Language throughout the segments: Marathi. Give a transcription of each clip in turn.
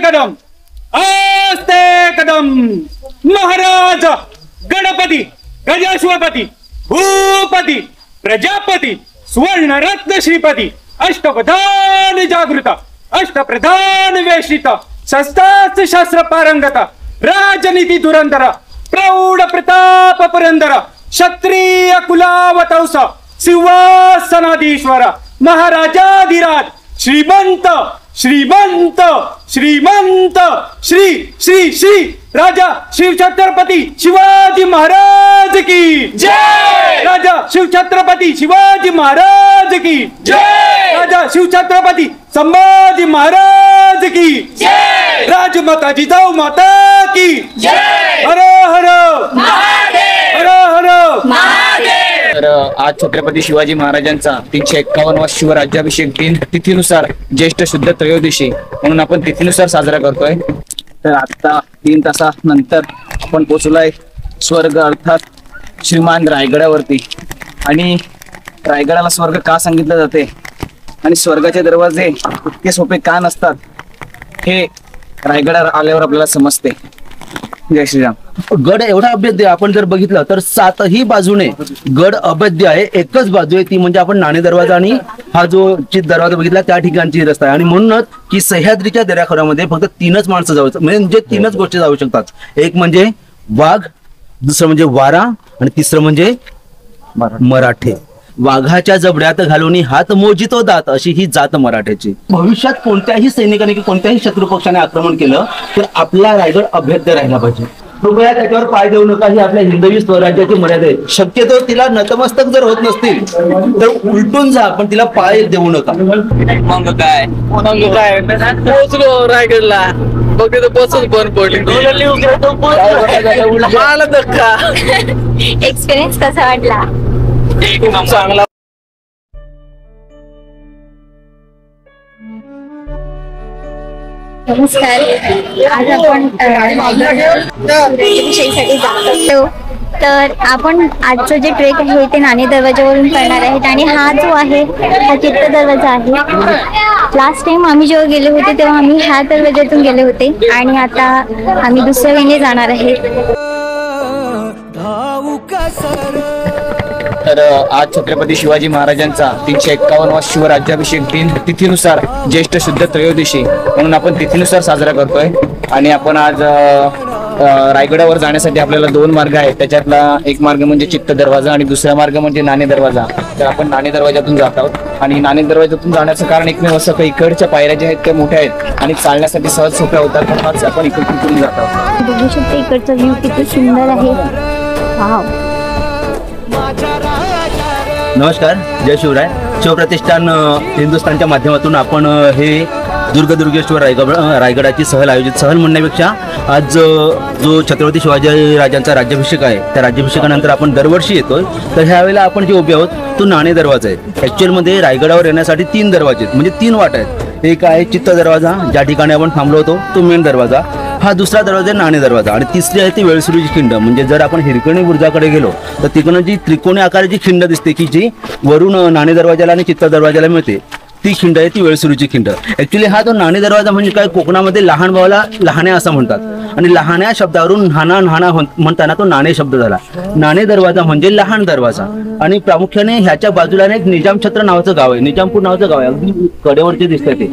कदम आस्ते कदम। महाराज गणपती गजाश्वपती भूपती प्रजापती सुवर्णरत्न श्रीपती अष्टप्रधान जागृत अष्टप्रधान वेशित शस्त्रास्त्र शास्त्र पारंगत राजनीती धुरंधर प्रौढ प्रताप पुरंदर क्षत्रिय कुलावतंस सिंहासनाधीश्वर महाराजाधिराज श्रीमंत श्रीमंत श्रीमंत श्री श्री श्री राजा शिव छत्रपती शिवाजी महाराज की जय। राजा शिव छत्रपती शिवाजी महाराज की जय। राजा शिव छत्रपती संभाजी महाराज की जय। राजमाता जिजाऊ माता की जय। हर हर महादेव हर हर महादेव। तर आज छत्रपती शिवाजी महाराजांचा 351वा शिवराज्याभिषेक दिन तिथीनुसार ज्येष्ठ शुद्ध त्रयोदशी म्हणून आपण तिथीनुसार साजरा करतोय। तर आता 3 तासानंतर आपण पोहोचलोय स्वर्ग अर्थात श्रीमान रायगडावरती। आणि रायगडाला स्वर्ग का सांगितलं जाते आणि स्वर्गाचे दरवाजे इतके सोपे का नसतात हे रायगडावर आल्यावर आपल्याला समजते। जय श्रीराम। गड एवढा अभेद्य आपण जर बघितलं तर 7ही बाजूने गड अभेद्य आहे। एकच बाजू आहे ती म्हणजे आपण नाणे दरवाजा आणि हा जो दरवाजा बघितला त्या ठिकाणची रस्ता आहे। आणि म्हणूनच की सह्याद्रीच्या दऱ्याखोऱ्यामध्ये फक्त 3च माणसं जाऊ म्हणजे 3च गोष्टी जाऊ शकतात। एक म्हणजे वाघ, दुसरं म्हणजे वारा आणि तिसरं म्हणजे मराठे। वाघाच्या जबड्यात घालून हात मोजितो दात अशी ही जात मराठ्याची। भविष्यात कोणत्याही सैनिकाने किंवा कोणत्याही शत्रू पक्षाने आक्रमण केलं तर आपला रायगड अभेद्य राहिला पाहिजे। कृपया त्याच्यावर पाय देऊ नका ही आपल्या हिंदवी स्वराज्याची मर्यादा आहे। शक्यतो तिला नतमस्तक जर होत नसतील तर उलटून जा पण तिला पाय देऊ नका। मग काय पोहोचलो रायगडला बघितलं पोहोचून पण पडली मला धक्का। एक्सपिरियन्स कसा वाटला? चांगला। नमस्कार, आज आपण विषयीसाठी जात असतो। तर आपण आजचं जे ट्रेक आहे ते नाणे दरवाजावरून करणार आहेत आणि हा जो आहे हा चित्त दरवाजा आहे। लास्ट टाइम आम्ही जेव्हा गेले होते तेव्हा आम्ही ह्या दरवाजातून गेले होते आणि आता आम्ही दुसऱ्या वेळेने जाणार आहे। तर आज छत्रपती शिवाजी महाराजांचा 351वा शिवराज्याभिषेक दिन तिथीनुसार ज्येष्ठ शुद्ध त्रयोदशी म्हणून आपण तिथीनुसार साजरा करतोय। आणि आपण आज रायगडावर जाण्यासाठी आपल्याला 2 मार्ग आहेत। त्याच्यातला एक मार्ग म्हणजे चित्त दरवाजा आणि दुसरा मार्ग म्हणजे नाणे दरवाजा। तर आपण नाणे दरवाजातून जात आहोत आणि नाणे दरवाजातून जाण्याचं कारण एकमेव असं की इकडच्या पायऱ्या ज्या आहेत त्या मोठ्या आहेत आणि चालण्यासाठी सहज सोप्या होतात म्हणून आपण इकडून जात आहोत। बघू शकता इकडचा व्ह्यू किती सुंदर आहे। वाव। नमस्कार, जय शिवराय। शिवप्रतिष्ठान हिंदुस्थानच्या माध्यमातून आपण हे दुर्गेश्वर रायगडाची सहल आयोजित सहल म्हणण्यापेक्षा आज जो छत्रपती शिवाजी राजांचा राज्याभिषेक आहे त्या राज्याभिषेकानंतर आपण दरवर्षी येतोय। तर ह्यावेळेला आपण जे उभे आहोत तो नाणे दरवाजा आहे। ॲक्च्युअलमध्ये रायगडावर येण्यासाठी 3 दरवाजे आहेत म्हणजे 3 वाट आहेत। एक आहे चित्त दरवाजा ज्या ठिकाणी आपण थांबलो होतो तो मेन दरवाजा, हा दुसरा दरवाजा नाणे दरवाजा आणि तिसरी आहे ती वेळसुरीची खिंड। म्हणजे जर आपण हिरकणी बुर्जाकडे गेलो तर तिकडनं जी त्रिकोणी आकाराची खिंड दिसते की जी वरून नाणे दरवाजाला आणि चित्त दरवाजाला मिळते ती खिंड आहे ती वेळसुरीची खिंड। ऍक्च्युअली हा तो नाणे दरवाजा म्हणजे काय कोकणामध्ये लहान भावाला लहाण्या असं म्हणतात आणि लहाण्या शब्दावरून न्हाणा म्हणताना तो नाणे शब्द झाला। नाणे दरवाजा म्हणजे लहान दरवाजा आणि प्रामुख्याने ह्याच्या बाजूला एक निजामछत्र नावाचं गाव आहे, निजामपूर नावाचं गाव आहे, अगदी कडेवरचे दिसतं ते।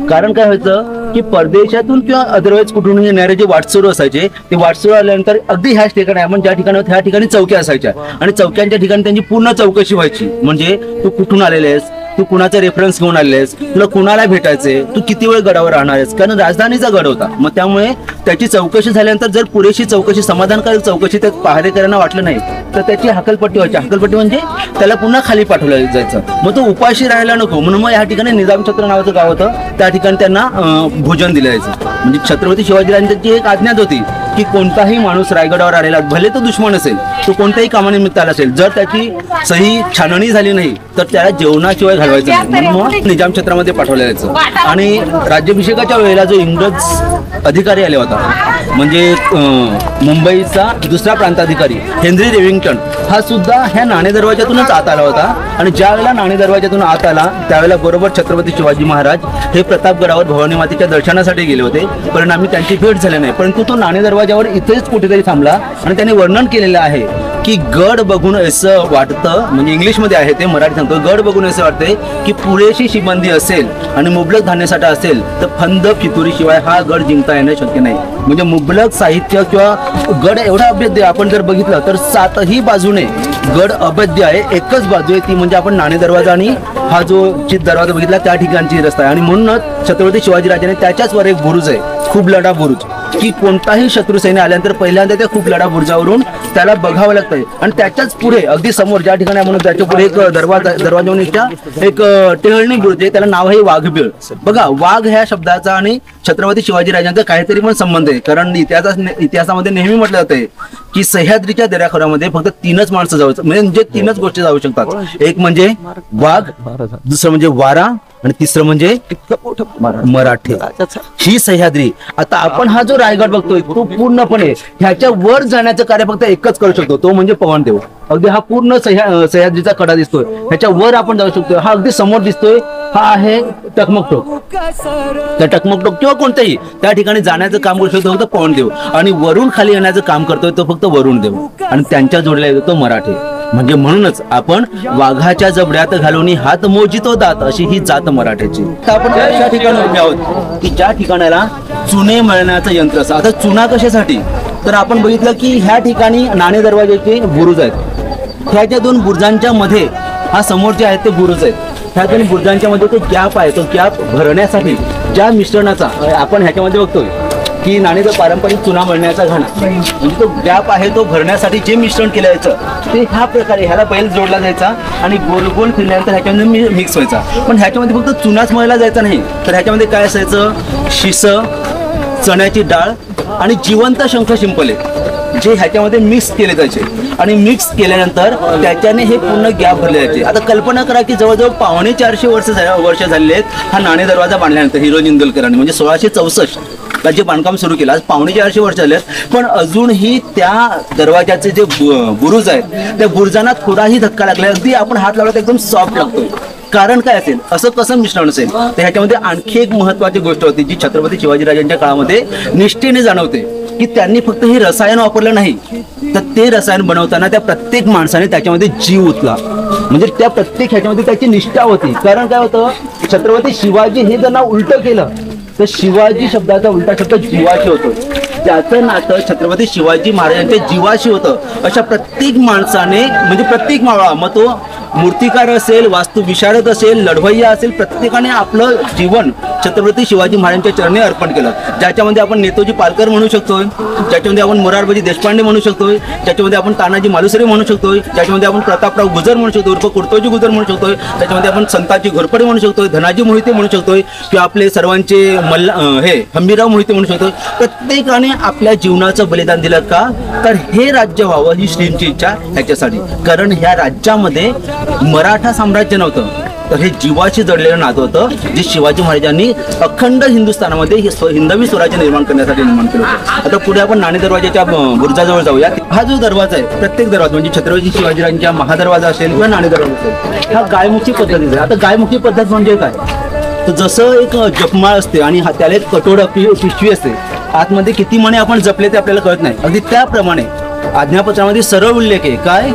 कारण काय व्हायचं की परदेशातून किंवा अदरवाईज कुठून येणारे जे वाटसरू असायचे ते वाटसरू आल्यानंतर अगदी ह्याच ठिकाणी आपण ज्या ठिकाणी ह्या ठिकाणी चौक्या असायच्या आणि चौक्यांच्या ठिकाणी त्यांची पूर्ण चौकशी व्हायची। म्हणजे तू कुठून आलेले आहेस, तू कुणाचा रेफरन्स घेऊन आलेस, तुला कुणाला भेटायचे, तू किती वेळ गडावर राहणार आहेस, कारण राजधानीचा गड होता। मग त्यामुळे त्याची चौकशी झाल्यानंतर जर पुरेशी चौकशी समाधानकारक चौकशी त्या पहारेकऱ्यांना वाटलं नाही तर त्याची हकलपट्टी व्हायची। हकलपट्टी म्हणजे त्याला पुन्हा खाली पाठवलं जायचं। मग तो उपाशी राहायला नको म्हणून मग या ठिकाणी निजामछत्र नावाचं गाव होतं त्या ठिकाणी त्यांना भोजन दिलं जायचं। म्हणजे छत्रपती शिवाजीराजांची एक आज्ञाच होती की कोणताही माणूस रायगडावर आलेला भले तो दुश्मन असेल तो कोणत्याही कामानिमित्त आला असेल जर त्याची सही छाननी झाली नाही तर त्याला जेवणाशिवाय घालवायचं नाही म्हणून मग निजामछत्रामध्ये पाठवलं जायचं। आणि राज्याभिषेकाच्या वेळेला जो इंग्रज अधिकारी आले होता म्हणजे मुंबईचा दुसरा प्रांताधिकारी हेनरी रेविंग्टन हा सुद्धा ह्या नाणे दरवाजातूनच आत आला होता. आणि ज्या वेळेला नाणे दरवाजातून आत आला त्यावेळेला बरोबर छत्रपती शिवाजी महाराज हे प्रतापगडावर भवानी मातेच्या दर्शनासाठी गेले होते. परिणामी त्यांची भेट झाली नाही, परंतु तो नाणे दरवाजावर इथेच कुठेतरी थांबला आणि त्याने वर्णन केलेलं आहे की गड बघून असं वाटतं, म्हणजे इंग्लिशमध्ये आहे ते, मराठी सांगतो, गड बघून असं वाटते की पुरेशी शिबंदी असेल आणि मुबलक धान्यसाठा असेल तर फंद फितुरी शिवाय हा गड जिंकता येणं शक्य नाही. म्हणजे मुबलक साहित्य किंवा गड एवढा अभेद्य आपण जर बघितलं तर सातही बाजूने गड अभेद्य आहे. एकच बाजू आहे ती म्हणजे आपण नाणे दरवाजा आणि हा जो दरवाजा बघितला त्या ठिकाणची रस्ता आहे. आणि म्हणूनच छत्रपती शिवाजीराजाने त्याच्याच वर एक बुरुज आहे, खूप लढा बुरुज, की कोणताही शत्रू सैन्य आल्यानंतर पहिल्यांदा त्या खूप लढा बुरुजावरून त्याला बघावं लागतंय. आणि त्याच्याच पुढे अगदी समोर ज्या ठिकाणी म्हणून त्याच्या पुढे एक दरवाजावरून एक टेहळणी बुरुज आहे, त्याला नाव आहे वाघबीळ. बघा, वाघ ह्या शब्दाचा आणि छत्रपती शिवाजीराजांचा काहीतरी पण संबंध आहे. कारण इतिहासामध्ये नेहमी म्हटलं जाते की सह्याद्रीच्या दऱ्याखोऱ्यामध्ये फक्त तीनच माणसं जाऊ, म्हणजे तीनच गोष्टी जाऊ शकतात. एक म्हणजे वाघ, दुसरं म्हणजे वारा आणि तिसरं म्हणजे मराठे. ही सह्याद्री. आता आपण हा जो रायगड बघतोय तो पूर्णपणे ह्याच्या वर जाण्याचं कार्य फक्त एकच करू शकतो, तो म्हणजे पवनदेव. अगदी हा पूर्ण सह्याद्रीचा कडा दिसतोय, ह्याच्या वर आपण जाऊ शकतो. हा अगदी समोर दिसतोय, हा आहे टकमक टोक. त्या टकमक टोक किंवा कोणत्याही त्या ठिकाणी जाण्याचं काम करू शकतो फक्त पवनदेव. आणि वरून खाली येण्याचं काम करतोय तो फक्त वरुण देव. आणि त्यांच्या जोडला येतो तो मराठे. म्हणजे म्हणूनच आपण वाघाच्या जबड्यात घालून हात मोजितो दात अशी ही जात मराठ्याची. आपण अशा ठिकाणी उभे आहोत की ज्या ठिकाणाला चुने मळण्याचं यंत्र असतं. आता चुना कशासाठी, तर आपण बघितलं की ह्या ठिकाणी नाणे दरवाजाचे बुरुज आहेत. ह्या ज्या दोन बुरुजांच्या मध्ये हा समोर जे आहेत ते बुरुज आहेत. ह्या दोन बुरुजांच्या मध्ये तो गॅप आहे, तो गॅप भरण्यासाठी ज्या मिश्रणाचा आपण ह्याच्यामध्ये बघतोय की नाणेचं पारंपरिक चुना मळण्याचा घाणा, म्हणजे तो गॅप आहे तो भरण्यासाठी जे मिश्रण केलं जायचं ते ह्या प्रकारे ह्याला बैल जोडला जायचा आणि गोल गोल फिरल्यानंतर ह्याच्यामध्ये मिक्स व्हायचा. पण ह्याच्यामध्ये फक्त चुनाच मळला जायचा नाही, तर ह्याच्यामध्ये काय असायचं, शिस, चण्याची डाळ आणि जिवंत शंख शिंपले जे ह्याच्यामध्ये मिक्स केले जायचे. आणि मिक्स केल्यानंतर त्याच्याने हे पूर्ण गॅप भरले जायचे. आता कल्पना करा की जवळजवळ 450 वर्ष झालेले आहेत हा नाणे दरवाजा बांधल्यानंतर हिरो जिंदलकरांनी, म्हणजे 1664 ला जे बांधकाम सुरू केलं. आज 450 वर्ष झाले आहेत, पण अजूनही त्या दरवाजाचे जे बुरुज आहेत त्या बुरुजांना थोडाही धक्का लागला, अगदी आपण हात लावला तर एकदम सॉफ्ट लागतो. कारण काय असेल, असं कसं मिश्रण असेल, तर ह्याच्यामध्ये आणखी एक महत्वाची गोष्ट होती जी छत्रपती शिवाजीराजांच्या काळामध्ये निष्ठेने जाणवते की त्यांनी फक्त हे रसायन वापरलं नाही, तर ते रसायन बनवताना त्या प्रत्येक माणसाने त्याच्यामध्ये जीव ओतला. म्हणजे त्या प्रत्येक ह्याच्यामध्ये त्याची निष्ठा होती. कारण काय होतं, छत्रपती शिवाजी हे जर नाव उलट केलं तर शिवाजी शब्दाचा उलटा शब्द जीवाशी होतो. त्याचं नातं छत्रपती शिवाजी महाराजांच्या जीवाशी होतं. अशा प्रत्येक माणसाने, म्हणजे प्रत्येक मावळा, मग तो मूर्तिकार असेल, वास्तुविशारद असेल, लढवय्या असेल, प्रत्येकाने आपलं जीवन छत्रपती शिवाजी महाराजांच्या चरणी अर्पण केलं. ज्याच्यामध्ये आपण नेताजी पालकर म्हणू शकतोय, ज्याच्यामध्ये आपण मोरारबाजी देशपांडे म्हणू शकतोय, ज्याच्यामध्ये आपण तानाजी मालुसरे म्हणू शकतोय, ज्याच्यामध्ये आपण प्रतापराव गुजर म्हणू शकतो, उर्फ कुर्तोजी गुजर म्हणू शकतोय, त्याच्यामध्ये आपण संताजी घोरपडे म्हणू शकतोय, धनाजी मोहिते म्हणू शकतोय, किंवा आपले सर्वांचे हंबीरराव मोहिते म्हणू शकतोय. प्रत्येकाने आपल्या जीवनाचं बलिदान दिलं का, तर हे राज्य व्हावं ही श्रींची इच्छा ह्याच्यासाठी. कारण ह्या राज्यामध्ये मराठा साम्राज्य नव्हतं, तर हे जीवाशी जडलेलं नातं होतं जे शिवाजी महाराजांनी अखंड हिंदुस्थानामध्ये हिंदवी स्वराज्य निर्माण करण्यासाठी निर्माण केलं होतं. आता पुढे आपण नाणे दरवाजाच्या बुरुजाजवळ जाऊया. हा जो दरवाजा आहे, प्रत्येक दरवाजा म्हणजे छत्रपती शिवाजीराजांच्या महादरवाजा असेल किंवा नाणे दरवाजा असेल, हा गायमुखी पद्धतीचा आहे. आता गायमुखी पद्धत म्हणजे काय, तर जसं एक जपमाळ असते आणि त्याला एक कटोरा पिशवी असते, आतमध्ये किती मणे आपण जपले ते आपल्याला कळत नाही, अगदी त्याप्रमाणे आज्ञापत्रामध्ये सरळ उल्लेख आहे काय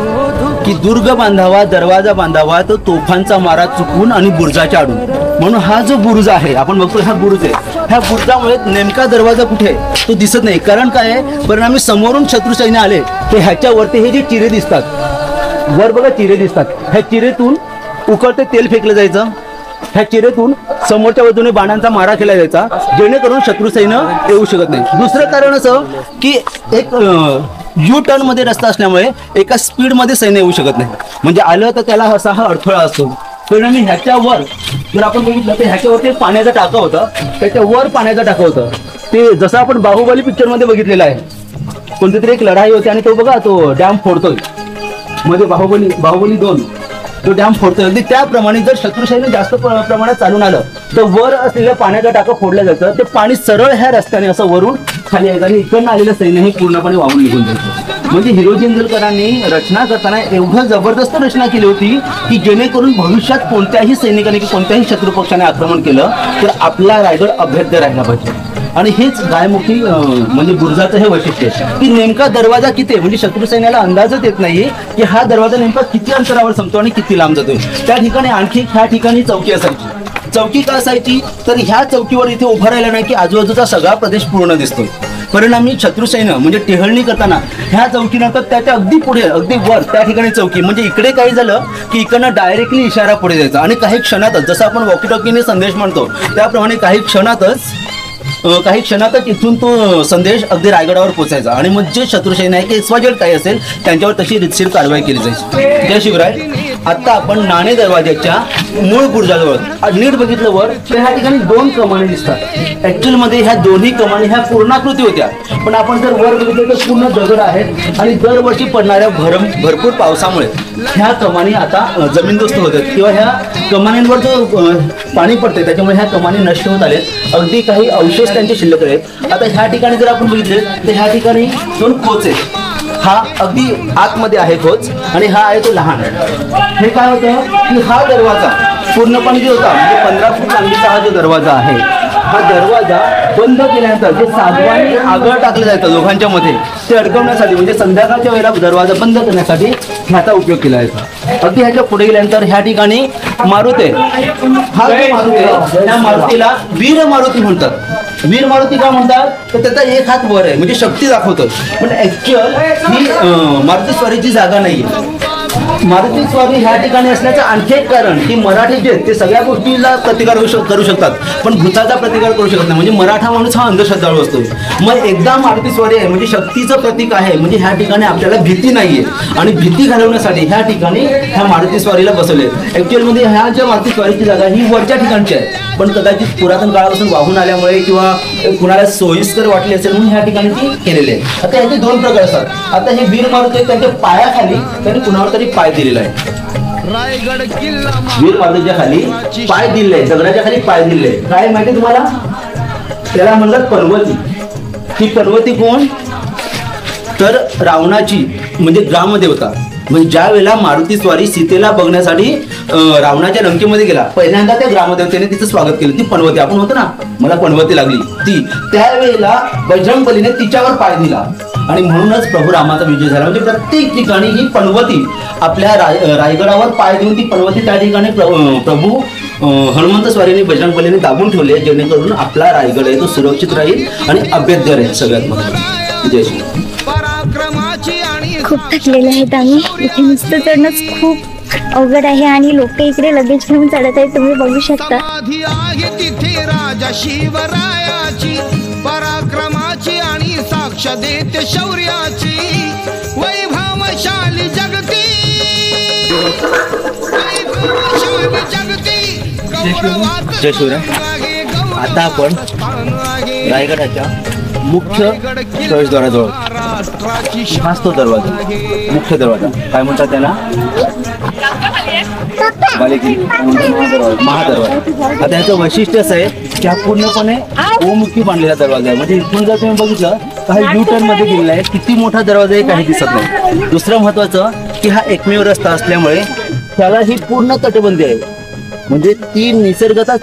की दुर्ग बांधावा, दरवाजा बांधावा, तो तोफांचा मारा चुकून आणि बुरुजाच्या आडून. म्हणून हा जो बुरुज आहे, आपण बघतो हा बुरुज आहे, ह्या बुरुजामुळे नेमका दरवाजा कुठे आहे तो दिसत नाही. कारण काय आहे, परिणामी समोरून शत्रू सैन्य आले तर ह्याच्यावरती हे जे चिरे दिसतात, वर बघा चिरे दिसतात, ह्या चिरेतून उकळते तेल फेकलं जायचं, ह्या चिरेतून समोरच्या बाजूने बाणांचा मारा केला जायचा, जेणेकरून शत्रू सैन्य येऊ शकत नाही. दुसरं कारण असं की एक यू टर्न मध्ये रस्ता असल्यामुळे एका स्पीड मध्ये सैन्य येऊ शकत नाही, म्हणजे आलं तर त्याला असा हा अडथळा असतो. परिणामी ह्याच्यावर जर आपण बघितलं तर ह्याच्यावरती पाण्याचा टाका होता, त्याच्यावर पाण्याचा टाका होता. ते जसं आपण बाहुबली पिक्चर मध्ये बघितलेलं आहे, कोणती तरी एक लढाई होती आणि तो बघा तो डॅम फोडतोय मध्ये, बाहुबली 2 तो डॅम फोडतोय. अगदी त्याप्रमाणे जर शत्रू सैन्य जास्त प्रमाणात चालून आलं तर वर असलेल्या पाण्याचा टाका फोडला जातं, ते पाणी सरळ ह्या रस्त्याने असं वरून खाली यायचं आणि इकडनं आलेलं सैन्य हे पूर्णपणे वाहून निघून जायचं. म्हणजे हिरोजी इंदुरकरांनी रचना करताना एवढं जबरदस्त रचना केली होती की जेणेकरून भविष्यात कोणत्याही सैनिकाने किंवा कोणत्याही शत्रुपक्षाने आक्रमण केलं तर आपला रायगड अभेद्य राहिला पाहिजे. आणि हेच गायमुखी म्हणजे बुरुजाचं हे वैशिष्ट्य आहे की नेमका दरवाजा किती आहे, म्हणजे शत्रू सैन्याला अंदाजच येत नाही की हा दरवाजा नेमका किती अंतरावर संपतो आणि किती लांब जातोय. त्या ठिकाणी आणखी ह्या ठिकाणी चौकी असायची. चौकी का असायची तर ह्या चौकीवर इथे उभं राहिलं नाही की आजूबाजूचा सगळा प्रदेश पूर्ण दिसतोय. परिणामी शत्रू सैन्य म्हणजे टेहळणी करताना ह्या चौकीनंतर त्याच्या अगदी पुढे अगदी वर त्या ठिकाणी चौकी, म्हणजे इकडे काही झालं की इकडनं डायरेक्टली इशारा पुढे द्यायचा आणि काही क्षणातच जसं आपण वॉकी टॉकीने संदेश म्हणतो त्याप्रमाणे काही क्षणातच इथून तो संदेश अगदी रायगडावर पोहोचायचा आणि मग जे शत्रू सैन्य आहे की एक्सवाजेड काही असेल त्यांच्यावर तशी रितशीर कारवाई केली जायची. जय शिवराय. आता आपण नाणे दरवाजाच्या मूळ बुरुजाजवळ नीट बघितलं वर तर ह्या ठिकाणी 2 कमानी दिसतात. ऍक्च्युअल मध्ये ह्या दोन्ही कमानी ह्या पूर्णाकृती होत्या, पण आपण जर वर बघितलं तर पूर्ण दगड आहेत आणि दरवर्षी पडणाऱ्या भरपूर पावसामुळे ह्या कमानी आता जमीनदोस्त होतात किंवा ह्या कमानींवर जो पाणी पडते त्याच्यामुळे ह्या कमानी नष्ट होत आलेत. अगदी काही अवशेष त्यांचे शिल्लक आहेत. आता ह्या ठिकाणी जर आपण बघितले तर ह्या ठिकाणी 2 खोच आहेत. हा अगदी आतमध्ये आहे खोच आणि हा आहे तो लहान. हे काय होतं की हा दरवाजा पूर्णपणे जो होता म्हणजे 15 फूट लांबीचा हा जो दरवाजा आहे हा दरवाजा बंद केल्यानंतर जे सागवानी आगळ टाकलं जायचं दोघांच्या मध्ये ते अडकवण्यासाठी म्हणजे संध्याकाळच्या वेळेला दरवाजा बंद करण्यासाठी ह्याचा उपयोग केला जायचा. अगदी ह्याच्या पुढे गेल्यानंतर ह्या ठिकाणी मारुती आहे. हा जो मारुती आहे त्या मारुतीला वीर मारुती म्हणतात. वीर मारुती का म्हणतात तर त्याचा एक हात वर आहे म्हणजे शक्ती दाखवतात. पण ऍक्च्युअल ही मारुती स्वारीची जागा नाहीये. मारुती स्वारी ह्या ठिकाणी असण्याचं आणखी एक कारण की मराठी जे ते सगळ्या गोष्टीला प्रतिकार करू शकतात पण भूताचा प्रतिकार करू शकत नाही. म्हणजे मराठा माणूस हा अंधश्रद्धाळू असतो. मग एकदा मारुती स्वारी आहे म्हणजे शक्तीचं प्रतीक आहे म्हणजे ह्या ठिकाणी आपल्याला भीती नाहीये आणि भीती घालवण्यासाठी ह्या ठिकाणी ह्या मारुती स्वारीला बसवले. ऍक्च्युअल मध्ये ह्या ज्या मारुती स्वारीची जागा ही वरच्या ठिकाणची आहे पण कदाचित पुरातन काळापासून वाहून आल्यामुळे किंवा कुणाला सोयीस्कर वाटली असेल म्हणून ह्या ठिकाणी ती केलेली आहे. आता ह्याचे 2 प्रकार असतात. आता हे वीर मारुती त्यांच्या पायाखाली त्यांनी कुणावर तरी पाय दिलेला आहे. वीर मारुतीच्या खाली पाय दिले, दगडाच्या खाली पाय दिले. काय माहिती तुम्हाला त्याला म्हणतात पर्वती. ही पर्वती कोण तर रावणाची म्हणजे ग्रामदेवता. म्हणजे ज्या वेळेला मारुती स्वारी सीतेला बघण्यासाठी रावणाच्या लंकेमध्ये गेला पहिल्यांदा त्या ग्रामदेवतेने तिचं स्वागत केलं. ती पनवती आपण होतो ना मला पनवती लागली ती त्यावेळेला बजरंगबलीने तिच्यावर पाय दिला आणि म्हणूनच प्रभू रामाचा विजय झाला. म्हणजे प्रत्येक ठिकाणी ही पनवती आपल्या रायगडावर पाय देऊन ती पनवती त्या ठिकाणी प्रभू हनुमंत स्वारीने बजरंगबलीने दाबून ठेवले जेणेकरून आपला रायगड आहे तो सुरक्षित राहील आणि अभेद्य राहील सगळ्यात महत्त्वाचं. जय श्री. खूप थकलेले आहेत आम्ही. इथे नुसतं चढणंच खूप अवघड आहे आणि लोक इकडे लगेच घेऊन चढत आहेत तुम्ही बघू शकता. तिथे राजा शिवरायाची पराक्रमाची आणि साक्ष देते शौर्याची वैभवशाली जगती जय शिवराय. आता आपण रायगडाच्या मुख्य प्रवेशद्वाराजवळ हाच तो दरवाजा मुख्य दरवाजा काय म्हणतात त्याला महादरवाजा. आता याचं वैशिष्ट्य असं आहे की हा पूर्णपणे गोमुखी बांधलेला दरवाजा आहे. म्हणजे इथून जर तुम्ही बघितलं तर हा यू टर्न मध्ये गेलेला आहे. किती मोठा दरवाजा आहे काही दिसत नाही. दुसरं महत्वाचं की हा एकमेव रस्ता असल्यामुळे त्याला ही पूर्ण तटबंदी आहे. म्हणजे ती निसर्गाचाच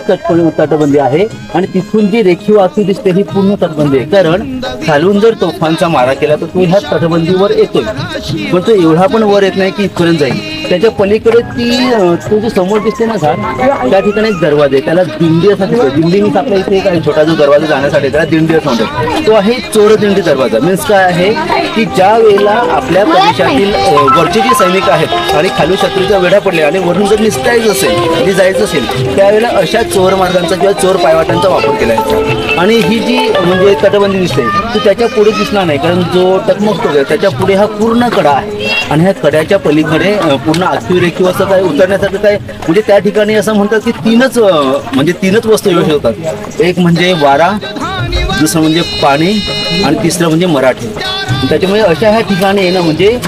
तटबंदी आहे आणि तिथून जी रेखीव आखी दिसते ही पूर्ण तटबंदी आहे. कारण खालून जर तोफांचा मारा केला तर तो ह्या तटबंदीवर येतोय पण तो एवढा पण वर येत नाही की इथपर्यंत जाईल. त्याच्या पलीकडे तो जो समोर दिसते ना झाड त्या ठिकाणी एक दरवाजा आहे त्याला दिंडी असा दिसतो. दिंडी मीन्स आपल्या इथे एक छोटा जो दरवाजा जाण्यासाठी त्याला दिंडी असं म्हणतात. तो आहे चोरदिंडी दरवाजा. मीन्स काय आहे की ज्या वेळेला आपल्या प्रदेशातील वरचे जे सैनिक आहेत आणि खाली शत्रूचा वेढा पडले आणि वरून जर निसटायचं असेल जायचं असेल त्यावेळेला अशा चोर मार्गांचा किंवा चोर पायवाटांचा वापर केला जायचा. आणि ही जी म्हणजे तटबंदी दिसते ती त्याच्या पुढे दिसणार नाही कारण जो टकमकतो त्याच्या पुढे हा पूर्ण कडा आहे आणि ह्या कड्याच्या पलीकडे पूर्ण आखीव रेखीव असं काय उतरण्यासाठी काय म्हणजे त्या ठिकाणी असं म्हणतात की तीनच वस्तू येऊ शकतात. एक म्हणजे वारा, दुसरं म्हणजे पाणी आणि तिसरं म्हणजे मराठी. त्याच्यामुळे अशा ह्या ठिकाणी येणं म्हणजे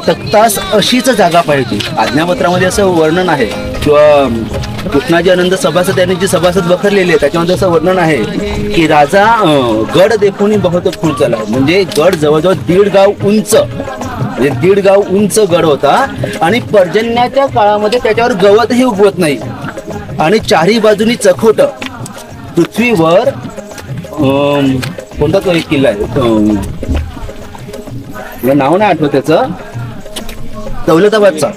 तक्तास अशीच जागा पाहिजे. आज्ञापत्रामध्ये असं वर्णन आहे किंवा कृष्णाजी आनंद सभासद यांनी जी सभासद बखरलेली आहे त्याच्यामध्ये असं वर्णन आहे की राजा गड देखून बहुत खुश झाला. म्हणजे गड जवळजवळ 1.5 गाव उंच, म्हणजे 1.5 गाव उंच गड होता आणि पर्जन्याच्या काळामध्ये त्याच्यावर गवतही उगवत नाही आणि चारही बाजूनी चखोट पृथ्वीवर कोणता तो एक किल्ला आहे, नाव नाही आठवत त्याचं, दौलताबादचा.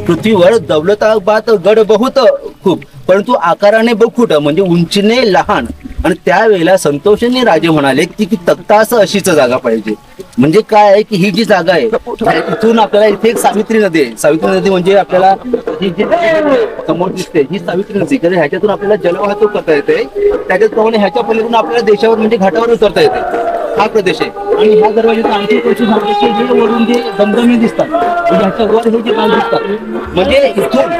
पृथ्वीवर दौलताबाद गड बहुत खूप, परंतु आकाराने बखूट म्हणजे उंचीने लहान. आणि त्यावेळेला संतोषाने राजे म्हणाले की तख्तास अशीच जागा पाहिजे. म्हणजे काय आहे की ही जी जागा आहे इथून आपल्याला इथे एक सावित्री नदी आहे. सावित्री नदी म्हणजे आपल्याला ही जी समोर दिसते ही सावित्री नदी, कारण ह्याच्यातून आपल्याला जलवाहतूक करता येते. त्याच्याचप्रमाणे ह्याच्या पलीकडून आपल्याला देशावर म्हणजे घाटावर उतरता येते. हा प्रदेश आहे. आणि ह्या दरवाज्यात आणखी एक गोष्ट सांगतो की जे वरून जे दमदमी दिसतात म्हणजे ह्याच्या वर हे जे बांध दिसतात म्हणजे इथून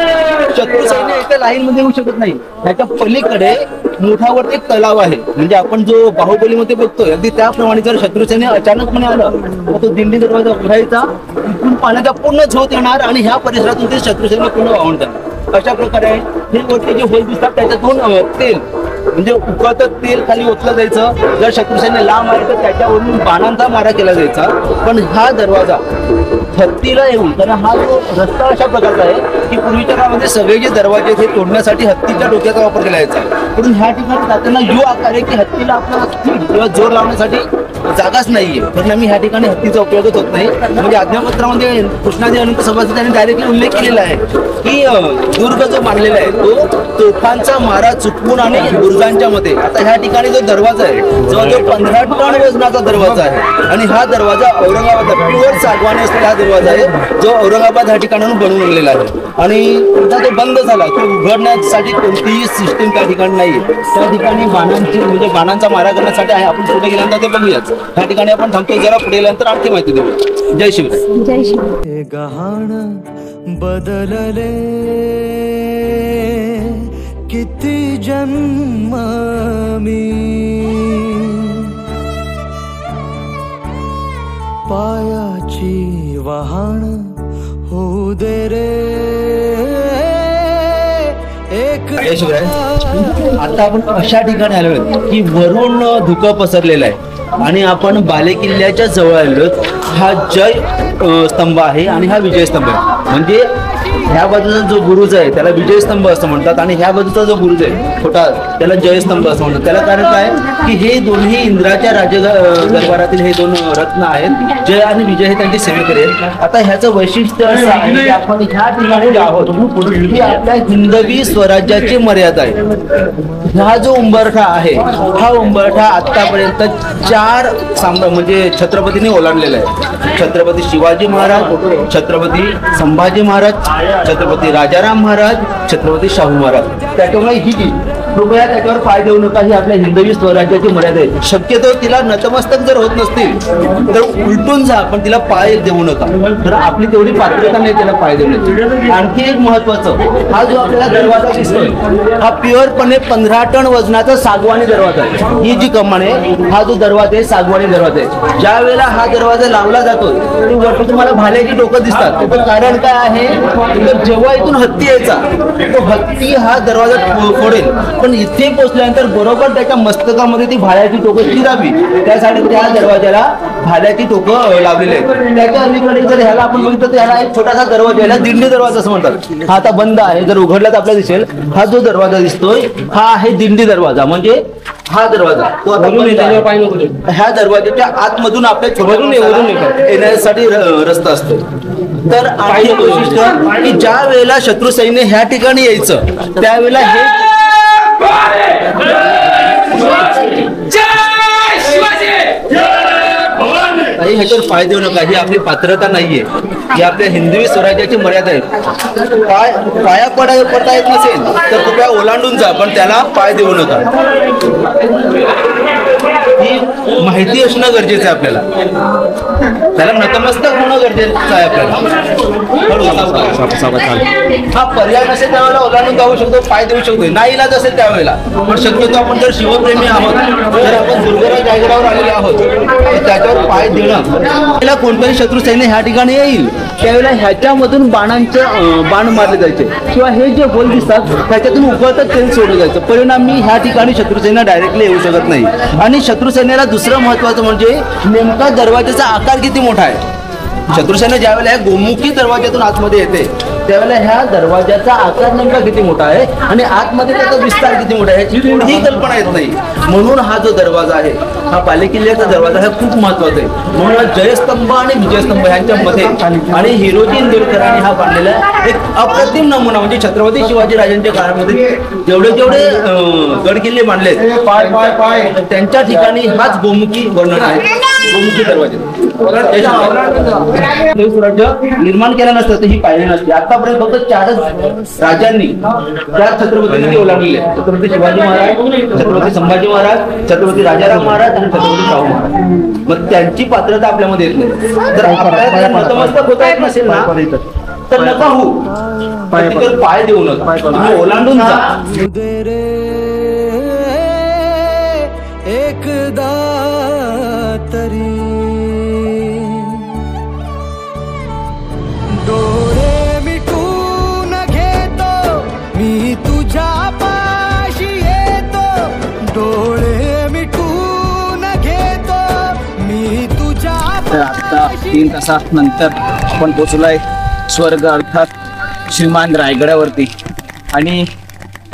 शत्रू सैन्य एका लाईन मध्ये येऊ शकत नाही. ह्याच्या पलीकडे मोठावर एक तलाव आहे. म्हणजे आपण जो बाहुबलीमध्ये बघतोय अगदी त्याप्रमाणे जर शत्रू सैन्य अचानकपणे आलं तर तो दिंडी दरवाजा उघडायचा, इथून पाण्याचा पूर्ण झोत येणार आणि ह्या परिसरातून ते शत्रू सैन्य पूर्ण वाहून जाणार. अशा प्रकारे हे वरती जे होल दिसतात त्याच्यातून तेल म्हणजे उकळतं तेल खाली ओतलं जायचं. जर शत्रुसैन्य लांब आले तर त्याच्यावरून बाणांचा मारा केला जायचा. पण हा दरवाजा हत्तीला येऊन, कारण हा जो रस्ता अशा प्रकारचा आहे की पूर्वीच्या काळामध्ये सगळे जे दरवाजे हे तोडण्यासाठी हत्तीच्या डोक्याचा वापर केला जायचा. म्हणून ह्या ठिकाणी जाताना यू आकार आहे की हत्तीला आपला किंवा जोर लावण्यासाठी जागाच नाहीये. परिणामी ह्या ठिकाणी हत्तीचा उपयोगच होत नाही. म्हणजे आज्ञापत्रामध्ये कृष्णाजी अनंत सभासद यांनी डायरेक्टली उल्लेख केलेला आहे की दुर्ग जो बांधलेला आहे तो तोफांचा मारा चुकवून आणि बुरुजांच्या मध्ये. आता ह्या ठिकाणी जो दरवाजा आहे जवळजवळ 15 टन वजनाचा दरवाजा आहे आणि हा दरवाजा औरंगाबाद प्युअर सागवानी असलेला हा दरवाजा आहे जो औरंगाबाद ह्या ठिकाणाहून बनवून आणलेला आहे. आणि एकदा तो बंद झाला तो उघडण्यासाठी कोणतीही सिस्टीम त्या ठिकाणी नाही. त्या ठिकाणी बाणांची म्हणजे बाणांचा मारा करण्यासाठी आहे. आपण पुढे गेल्यानंतर ते बघूयाच. त्या ठिकाणी आपण थांबतो, जरा पुढे गेल्यानंतर आणखी माहिती देऊ. जय शिवराय. जय श्री. गहाण बदलले किती जन्म मी पायाची वहाण होऊ दे रे एक. जय शिवराय. आता आपण अशा ठिकाणी आलो की वरून धुकं पसरलेलं आहे आणि आपण बालेकिल्ल्याच्या जवळ आलो. हा जय स्तंभ आहे आणि हा विजय स्तंभ आहे. म्हणजे ह्या बाजूचा जो बुरुज आहे त्याला विजय स्तंभ असं म्हणतात आणि ह्या बाजूचा जो बुरुज आहे छोटा त्याला जय स्तंभ असं म्हणतात. त्याला कारण काय की हे दोन्ही इंद्राच्या दरबारातील हे दोन रत्न आहेत. जय आणि विजय हे त्यांचे सेवेकरी आहेत. आता ह्याचं वैशिष्ट्य असं आहे की आपण ह्या ठिकाणी आहोत ही आपल्या हिंदवी स्वराज्याची मर्यादा आहे. हा जो उंबरठा आहे हा उंबरठा आतापर्यंत 4 म्हणजे छत्रपतींनी ओलांडलेला आहे. छत्रपती शिवाजी महाराज, छत्रपती संभाजी महाराज, छत्रपती राजाराम महाराज, छत्रपती शाहू महाराज. त्याच्यामुळे ही कृपया त्याच्यावर पाय देऊ नका. ही आपल्या हिंदवी स्वराज्याची मर्यादा आहे. शक्यतो तिला नतमस्तक जर होत नसतील तर उलटून जा, पण तिला पाय देऊ नका. तर आपली तेवढी पात्रता नाही त्याला पाय देण्याची. आणखी एक महत्वाचं, हा जो आपल्याला दरवाजा दिसतोय हा प्युअरपणे 15 टन वजनाचा सागवानी दरवाजा आहे. ही जी कमान आहे हा जो दरवाजा आहे सागवानी दरवाजा आहे. ज्या वेळेला हा दरवाजा लावला जातो वरती तुम्हाला भाल्याची डोकं दिसतात. त्याचं कारण काय आहे तर जेव्हा इथून हत्ती यायचा तो हत्ती हा दरवाजा फोडेल, पण इथे पोहोचल्यानंतर बरोबर त्याच्या मस्तकामध्ये ती भाल्याची टोकं चिरावी त्यासाठी त्या दरवाजाला भाल्याची टोकं लावलेली आहेत. त्याच्या अलीकडे जर ह्याला आपण बघितलं तर ह्याला एक छोटासा दरवाजा याला दिंडी दरवाजा असं म्हणतात. हा आता बंद आहे. जर उघडला तर आपल्याला दिसेल हा जो दरवाजा दिसतोय हा आहे दिंडी दरवाजा. म्हणजे हा दरवाजा तो आता बंद आहे. ह्या दरवाजाच्या आतमधून आपल्या येण्यासाठी रस्ता असतो. तर आणखी वैशिष्ट्य की ज्या वेळेला शत्रू सैन्य ह्या ठिकाणी यायचं त्यावेळेला हे काही ह्याच्यावर पाय देऊ नका. ही आपली पात्रता नाहीये. ही आपल्या हिंदवी स्वराज्याची मर्यादा आहे. पाया पडता येत नसेल तर कृपया ओलांडून जा, पण त्याला पाय देऊ नका. ही माहिती असणं गरजेचं आहे आपल्याला. त्याला नतमस्तक होणं गरजेचं आहे आपल्याला. हा पर्याय नसेल त्यावेळेला ओलांडून जाऊ शकतो, पाय देऊ शकतो. नाही इलाज असेल त्यावेळेला. पण शक्यतो आपण जर शिवप्रेमी आहोत, जर आपण दुर्गराज रायगडावर आलेले आहोत त्याच्यावर पाय देणं, त्याला कोणतंही शत्रू सैन्य ह्या ठिकाणी येईल त्यावेळेला ह्याच्यामधून बाण मारले जायचे किंवा हे जे होल दिसतात त्याच्यातून उकळतं तेल सोडलं जायचं. परिणामी ह्या ठिकाणी शत्रू सैन्य डायरेक्टली येऊ शकत नाही. आणि शत्रू सैन्याला दुसरं महत्वाचं म्हणजे नेमका दरवाजाचा आकार किती मोठा आहे. शत्रुसेना ज्यावेळेला गोमुखी दरवाजातून आतमध्ये येते त्यावेळेला ह्या दरवाजाचा आकार नेमका किती मोठा आहे आणि आतमध्ये त्याचा विस्तार किती मोठा आहे याची थोडीही कल्पना येत नाही. म्हणून हा जो दरवाजा आहे हा बालेकिल्ल्याचा दरवाजा हा खूप महत्वाचा आहे. म्हणून जयस्तंभ आणि विजयस्तंभ ह्यांच्यामध्ये आणि हिरोजी इंदोरकरांनी हा बांधलेला एक अप्रतिम नमुना म्हणजे छत्रपती शिवाजी राजांच्या काळामध्ये जेवढे गडकिल्ले बांधले त्यांच्या ठिकाणी हाच गोमुखी वर्णन आहे. गोमुखी दरवाजा स्वराज्य निर्माण केलं नसतं तर ही पायरी नसते. आतापर्यंत फक्त 4च राजांनी त्या छत्रपतींनी ओलांडले. छत्रपती शिवाजी महाराज, छत्रपती संभाजी महाराज, छत्रपती राजाराम महाराज आणि छत्रपती शाहू महाराज. मग त्यांची पात्रता आपल्यामध्ये येत नाही. जर आपल्याला नतमस्तक होता येत नसेल ना तर नका होऊ, पाय देऊ नका, तुम्ही ओलांडून जा. दे रे एकदा तरी डोळे मिटून घेतो मी तुझ्या पाशी येतो. डोळे मिटून घेतो मी तुझ्या. तर आता 3 तासानंतर आपण पोहोचलोय स्वर्ग अर्थात श्रीमान रायगडावरती. आणि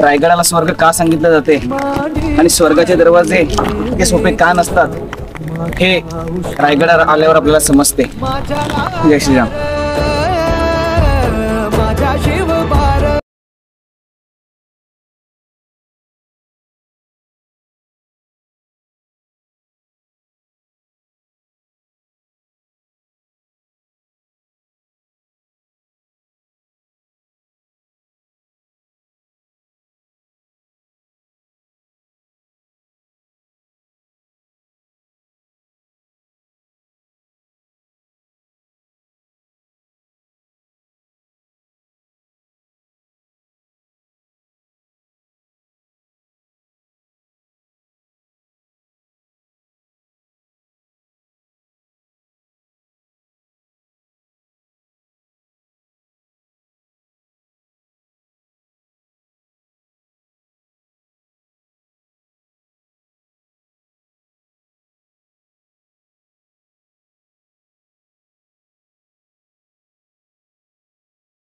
रायगडाला स्वर्ग का सांगितलं जाते आणि स्वर्गाचे दरवाजे इतके सोपे का नसतात हे रायगडावर आल्यावर आपल्याला समजते. जय श्रीराम.